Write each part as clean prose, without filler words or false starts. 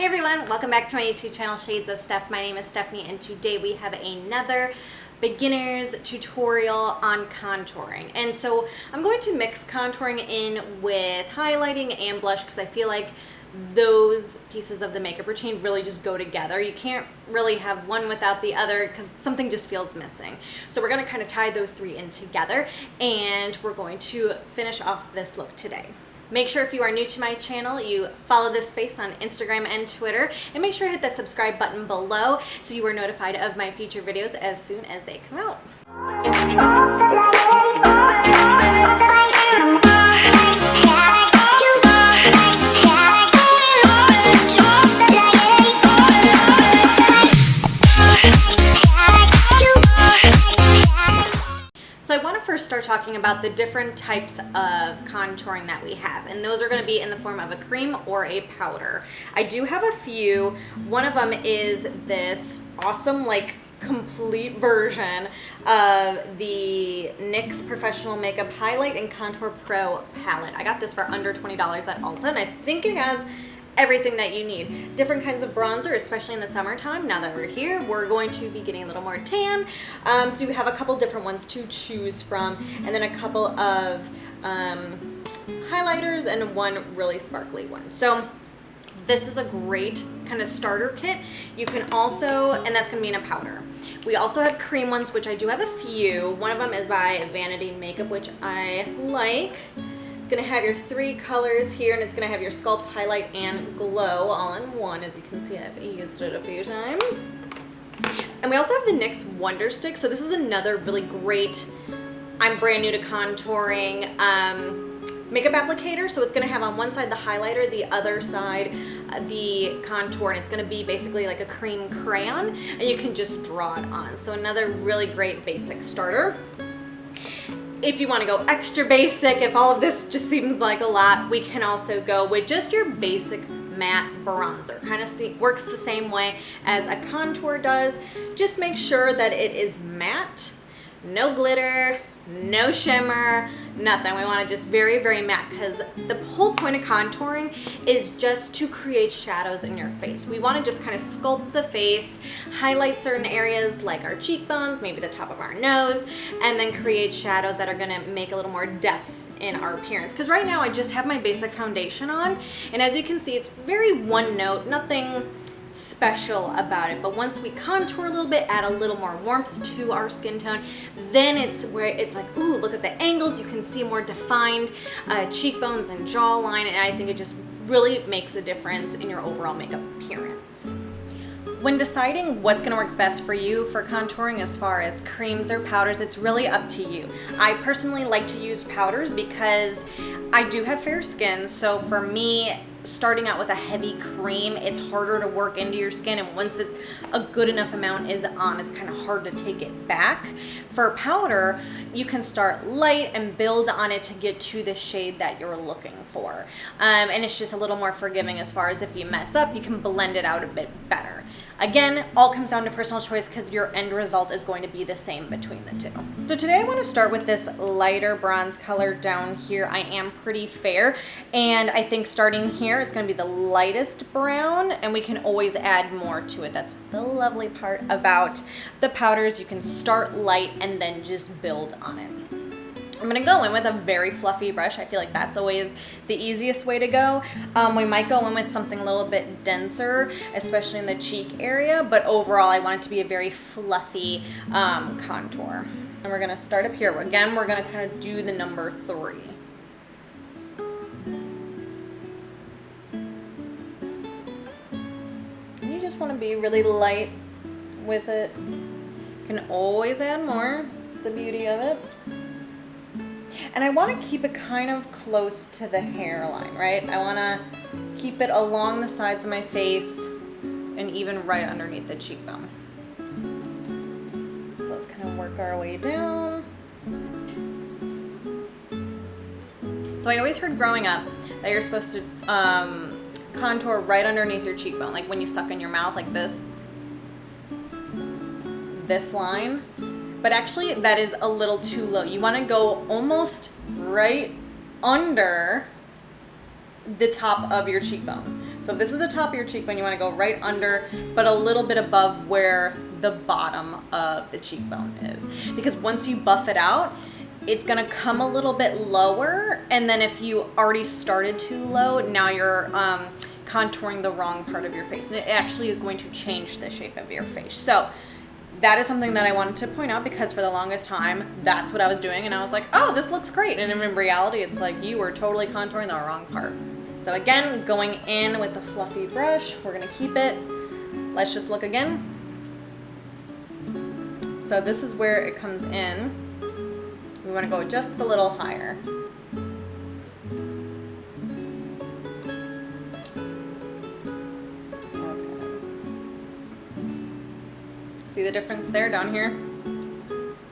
Hey everyone, welcome back to my YouTube channel, Shades of Steph. My name is Stephanie and today we have another beginner's tutorial on contouring. And so I'm going to mix contouring in with highlighting and blush because I feel like those pieces of the makeup routine really just go together. You can't really have one without the other because something just feels missing. So we're going to kind of tie those three in together and we're going to finish off this look today. Make sure if you are new to my channel, you follow this space on Instagram and Twitter, and make sure to hit the subscribe button below so you are notified of my future videos as soon as they come out. So I want to first start talking about the different types of contouring that we have, and those are going to be in the form of a cream or a powder. I do have a few. One of them is this awesome complete version of the NYX Professional Makeup Highlight and Contour Pro palette. I got this for under $20 at Ulta, and I think it has everything that you need. Different kinds of bronzer, especially in the summertime. Now that we're here, we're going to be getting a little more tan. So you have a couple different ones to choose from, and then a couple of highlighters and one really sparkly one. So this is a great kind of starter kit. You can also, and that's gonna be in a powder. We also have cream ones, which I do have a few. One of them is by Vanity Makeup, which I like. Going to have your three colors here, and it's going to have your Sculpt, Highlight, and Glow all in one. As you can see, I've used it a few times. And we also have the NYX Wonder Stick. So this is another really great, I'm brand new to contouring makeup applicator. So it's going to have on one side the highlighter, the other side the contour, and it's going to be basically like a cream crayon, and you can just draw it on. So another really great basic starter. If you want to go extra basic, if all of this just seems like a lot, we can also go with just your basic matte bronzer. Kind of works the same way as a contour does. Just make sure that it is matte, no glitter, no shimmer, nothing. We want to just very, very matte, because the whole point of contouring is just to create shadows in your face. We want to just kind of sculpt the face, highlight certain areas like our cheekbones, maybe the top of our nose, and then create shadows that are going to make a little more depth in our appearance. Because right now I just have my basic foundation on, and as you can see, it's very one note, nothing special about it. But once we contour a little bit, add a little more warmth to our skin tone, then it's where it's like, ooh, look at the angles. You can see more defined cheekbones and jawline, and I think it just really makes a difference in your overall makeup appearance. When deciding what's going to work best for you for contouring as far as creams or powders, it's really up to you. I personally like to use powders because I do have fair skin, so for me, starting out with a heavy cream, it's harder to work into your skin, and once it's a good enough amount is on, it's kind of hard to take it back. For powder, you can start light and build on it to get to the shade that you're looking for, and it's just a little more forgiving as far as if you mess up, you can blend it out a bit better. Again, all comes down to personal choice because your end result is going to be the same between the two. So today I want to start with this lighter bronze color down here. I am pretty fair, and I think starting here, it's going to be the lightest brown, and we can always add more to it. That's the lovely part about the powders. You can start light and then just build on it. I'm going to go in with a very fluffy brush. I feel like that's always the easiest way to go. We might go in with something a little bit denser, especially in the cheek area, but overall I want it to be a very fluffy contour. And we're going to start up here. Again, we're going to kind of do the number 3. You just want to be really light with it. You can always add more. It's the beauty of it. And I want to keep it kind of close to the hairline, right? I want to keep it along the sides of my face and even right underneath the cheekbone. So let's kind of work our way down. So I always heard growing up that you're supposed to contour right underneath your cheekbone, like when you suck in your mouth like this line. But actually that is a little too low. You want to go almost right under the top of your cheekbone. So if this is the top of your cheekbone, you want to go right under, but a little bit above where the bottom of the cheekbone is. Because once you buff it out, it's gonna come a little bit lower, and then if you already started too low, now you're contouring the wrong part of your face, and it actually is going to change the shape of your face. So that is something that I wanted to point out, because for the longest time, that's what I was doing, and I was like, oh, this looks great, and in reality, it's like you were totally contouring the wrong part. So again, going in with the fluffy brush, we're gonna keep it. Let's just look again. So this is where it comes in. We want to go just a little higher. Okay. See the difference there down here?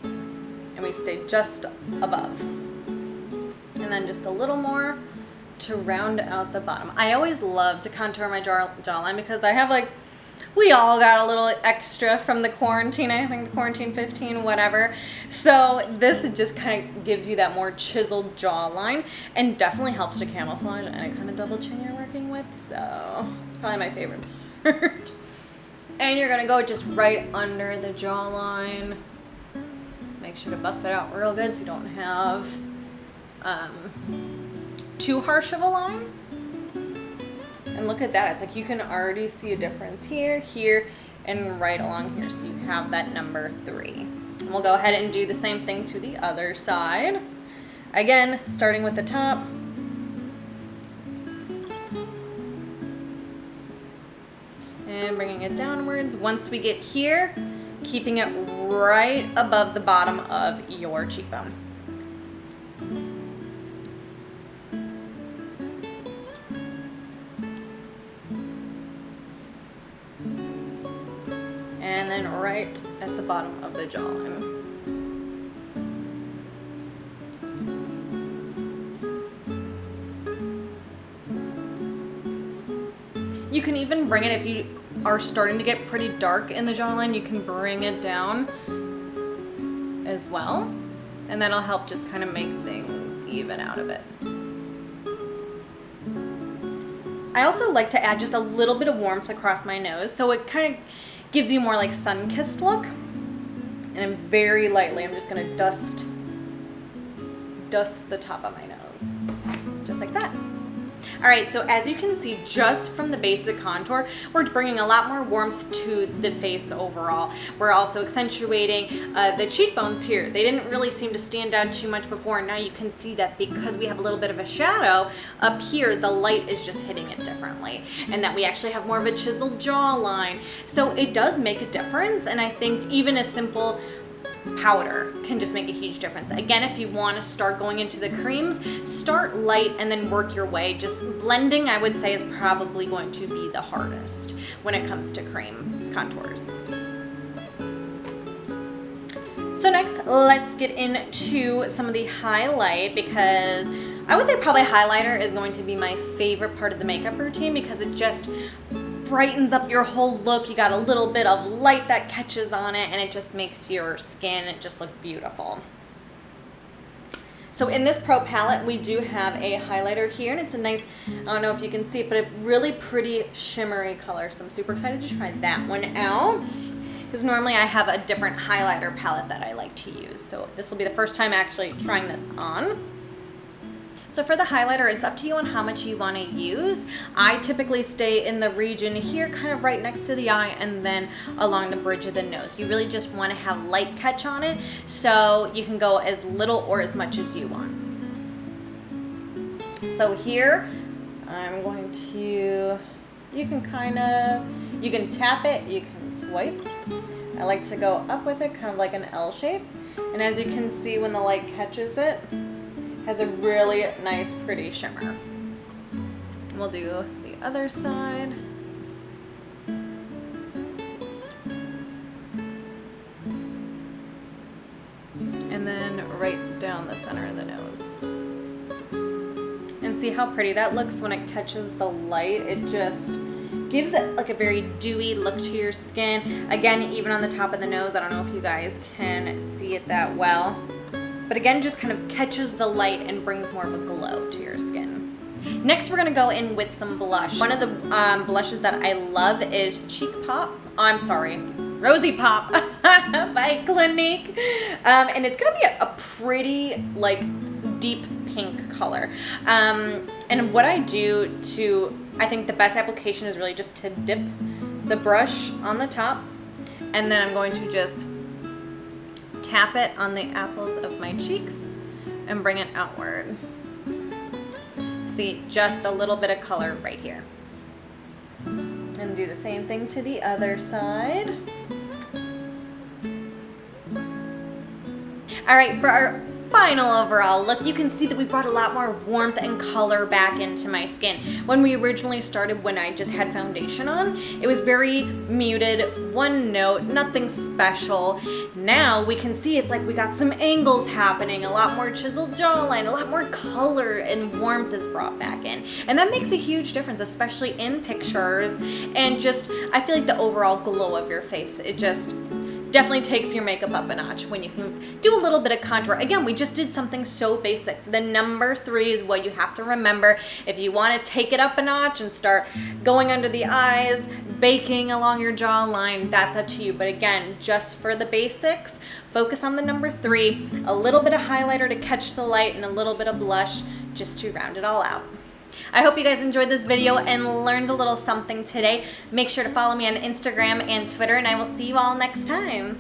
And we stay just above. And then just a little more to round out the bottom. I always love to contour my jawline because I have like, we all got a little extra from the quarantine, I think the quarantine 15, whatever. So this just kind of gives you that more chiseled jawline and definitely helps to camouflage any kind of double chin you're working with. So it's probably my favorite part. And you're gonna go just right under the jawline. Make sure to buff it out real good so you don't have too harsh of a line. And look at that, it's like you can already see a difference here, here, and right along here. So you have that number 3. And we'll go ahead and do the same thing to the other side. Again, starting with the top. And bringing it downwards. Once we get here, keeping it right above the bottom of your cheekbone. And then right at the bottom of the jawline. You can even bring it, if you are starting to get pretty dark in the jawline, you can bring it down as well. And that'll help just kind of make things even out of it. I also like to add just a little bit of warmth across my nose, so it kind of gives you more like sun-kissed look. And I'm very lightly, I'm just gonna dust the top of my nose, just like that. All right, so as you can see, just from the basic contour, we're bringing a lot more warmth to the face overall. We're also accentuating the cheekbones here. They didn't really seem to stand out too much before, and now you can see that because we have a little bit of a shadow up here, the light is just hitting it differently, and that we actually have more of a chiseled jawline. So it does make a difference, and I think even a simple powder can just make a huge difference. Again, if you want to start going into the creams, start light and then work your way. Just blending, I would say, is probably going to be the hardest when it comes to cream contours. So next, let's get into some of the highlight, because I would say probably highlighter is going to be my favorite part of the makeup routine, because it just brightens up your whole look. You got a little bit of light that catches on it, and it just makes your skin just look beautiful. So in this Pro palette, we do have a highlighter here, and it's a nice, I don't know if you can see it, but a really pretty shimmery color. So I'm super excited to try that one out, because normally I have a different highlighter palette that I like to use. So this will be the first time actually trying this on. So for the highlighter, it's up to you on how much you want to use. I typically stay in the region here, kind of right next to the eye, and then along the bridge of the nose. You really just want to have light catch on it, so you can go as little or as much as you want. So here, I'm going to, you can tap it, you can swipe. I like to go up with it, kind of like an L shape. And as you can see, when the light catches it, has a really nice, pretty shimmer. We'll do the other side. And then right down the center of the nose. And see how pretty that looks when it catches the light? It just gives it like a very dewy look to your skin. Again, even on the top of the nose, I don't know if you guys can see it that well. But again, just kind of catches the light and brings more of a glow to your skin. Next, we're gonna go in with some blush. One of the blushes that I love is Cheek Pop. Oh, I'm sorry, Rosy Pop by Clinique. And it's gonna be a pretty, like, deep pink color. And what I do I think the best application is really just to dip the brush on the top, and then I'm going to just tap it on the apples of my cheeks and bring it outward. See, just a little bit of color right here. And do the same thing to the other side. All right, for our final overall look, you can see that we brought a lot more warmth and color back into my skin. When we originally started, when I just had foundation on, it was very muted, one note, nothing special. Now we can see it's like we got some angles happening, a lot more chiseled jawline, a lot more color and warmth is brought back in. And that makes a huge difference, especially in pictures, and just, I feel like the overall glow of your face, it just definitely takes your makeup up a notch when you can do a little bit of contour. Again, we just did something so basic. The number 3 is what you have to remember. If you want to take it up a notch and start going under the eyes, baking along your jawline, that's up to you. But again, just for the basics, focus on the number 3, a little bit of highlighter to catch the light, and a little bit of blush just to round it all out. I hope you guys enjoyed this video and learned a little something today. Make sure to follow me on Instagram and Twitter, and I will see you all next time.